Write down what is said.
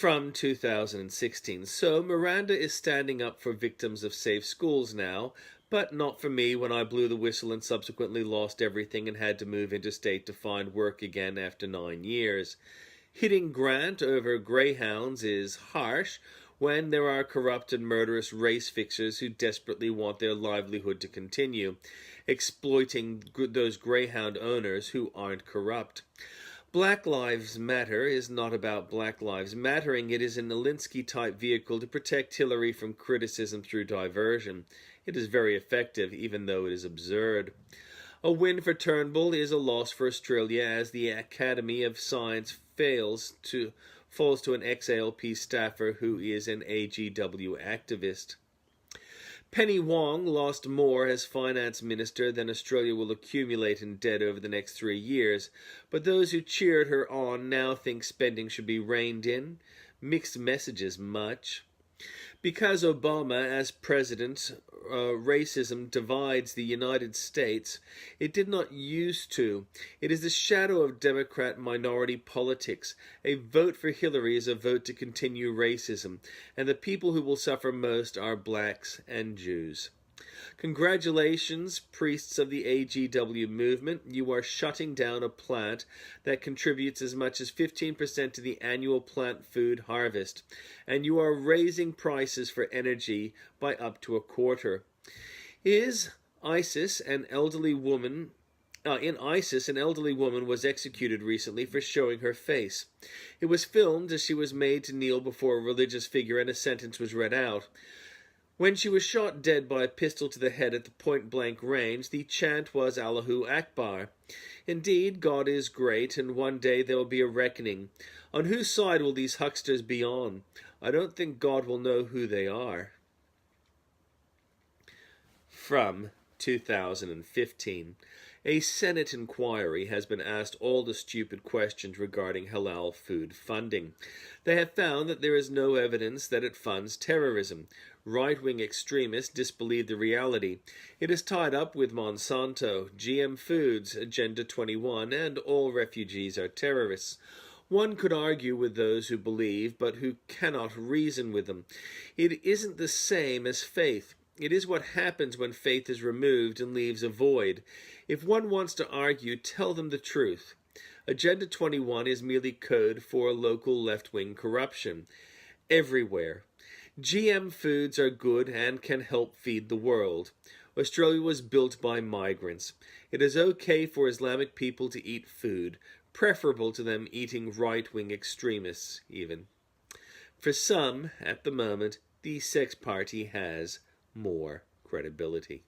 From 2016. So Miranda is standing up for victims of safe schools now, but not for me when I blew the whistle and subsequently lost everything and had to move interstate to find work again after 9 years. Hitting Grant over greyhounds is harsh when there are corrupt and murderous race fixers who desperately want their livelihood to continue, exploiting those greyhound owners who aren't corrupt. Black Lives Matter is not about Black Lives Mattering. It is an Alynski-type vehicle to protect Hillary from criticism through diversion. It is very effective, even though it is absurd. A win for Turnbull is a loss for Australia as the Academy of Science falls to an ex-ALP staffer who is an AGW activist. Penny Wong lost more as finance minister than Australia will accumulate in debt over the next 3 years, but those who cheered her on now think spending should be reined in. Mixed messages much. Because Obama, as president, racism divides the United States, it did not used to. It is the shadow of Democrat minority politics. A vote for Hillary is a vote to continue racism, and the people who will suffer most are blacks and Jews. Congratulations, priests of the AGW movement. You are shutting down a plant that contributes as much as 15% to the annual plant food harvest, and you are raising prices for energy by up to a quarter. In ISIS, an elderly woman was executed recently for showing her face. It was filmed as she was made to kneel before a religious figure and a sentence was read out. When she was shot dead by a pistol to the head at the point-blank range, the chant was Allahu Akbar. Indeed, God is great, and one day there will be a reckoning. On whose side will these hucksters be on? I don't think God will know who they are. From 2015. A Senate inquiry has been asked all the stupid questions regarding halal food funding. They have found that there is no evidence that it funds terrorism. Right-wing extremists disbelieve the reality. It is tied up with Monsanto, GM Foods, Agenda 21, and all refugees are terrorists. One could argue with those who believe, but who cannot reason with them. It isn't the same as faith. It is what happens when faith is removed and leaves a void. If one wants to argue, tell them the truth. Agenda 21 is merely code for local left-wing corruption. Everywhere. GM foods are good and can help feed the world. Australia was built by migrants. It is okay for Islamic people to eat food, preferable to them eating right-wing extremists, even. For some, at the moment, the Sex Party has more credibility.